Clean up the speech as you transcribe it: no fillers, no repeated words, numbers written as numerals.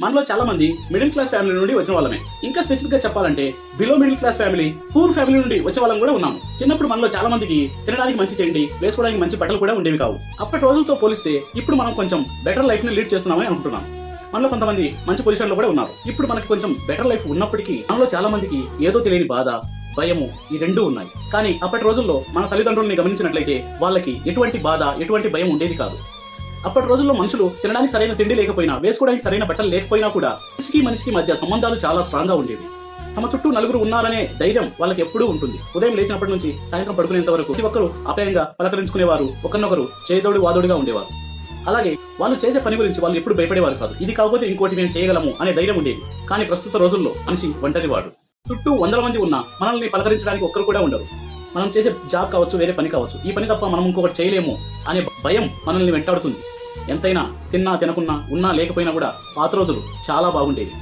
మనలో చాలా మంది మిడిల్ క్లాస్ ఫ్యామిలీ నుండి వచ్చిన వాళ్ళమే. ఇంకా స్పెసిఫిక్ గా చెప్పాలంటే below middle class family, poor family నుండి వచ్చే వాళ్ళం కూడా ఉన్నాము. చిన్నప్పుడు మనలో చాలా మందికి తినడానికి మంచి తిండి, వేసుకోవడానికి మంచి బట్టలు కూడా ఉండేవి కావు. అప్పటి రోజులతో పోలిస్తే ఇప్పుడు మనం కొంచెం బెటర్ లైఫ్ ని లీడ్ చేస్తున్నామని అనుకుంటున్నాం. మనలో కొంతమంది మంచి పొజిషన్ లో కూడా ఉన్నారు. ఇప్పుడు మనకి కొంచెం బెటర్ లైఫ్ ఉన్నప్పటికీ మనలో చాలా మందికి ఏదో తెలియని బాధ, భయము ఈ రెండూ ఉన్నాయి. కానీ అప్పటి రోజుల్లో మన తల్లిదండ్రుల్ని గమనించినట్లయితే వాళ్ళకి ఎటువంటి బాధ, ఎటువంటి భయం ఉండేది కాదు. అప్పటి రోజుల్లో మనుషులు తినడానికి సరైన తిండి లేకపోయినా, వేసుకోవడానికి సరైన బట్టలు లేకపోయినా కూడా మనిషికి మధ్య సంబంధాలు చాలా స్ట్రాంగ్ గా ఉండేవి. తమ చుట్టూ నలుగురు ఉన్నారనే ధైర్యం వాళ్ళకి ఎప్పుడూ ఉంటుంది. ఉదయం లేచినప్పటి నుంచి సాయంత్రం పడుకునేంత వరకు ప్రతి ఒక్కరు ఆప్యాయంగా పలకరించుకునేవారు, ఒకరినొకరు చేదోడు వాదోడుగా ఉండేవారు. అలాగే వాళ్ళు చేసే పని గురించి వాళ్ళు ఎప్పుడు భయపడేవారు కాదు. ఇది కాకపోతే ఇంకోటి మేము చేయగలము అనే ధైర్యం ఉండేది. కానీ ప్రస్తుత రోజుల్లో మనిషి ఒంటరివాడు. చుట్టూ వందల మంది ఉన్నా మనల్ని పలకరించడానికి ఒక్కరు కూడా ఉండరు. మనం చేసే జాబ్ కావచ్చు, వేరే పని కావచ్చు, ఈ పని తప్ప మనం ఇంకొకటి చేయలేము అనే భయం మనల్ని వెంటాడుతుంది. ఎంతైనా తిన్నా తినకున్నా, ఉన్నా లేకపోయినా కూడా పాత రోజులు చాలా బాగుండేవి.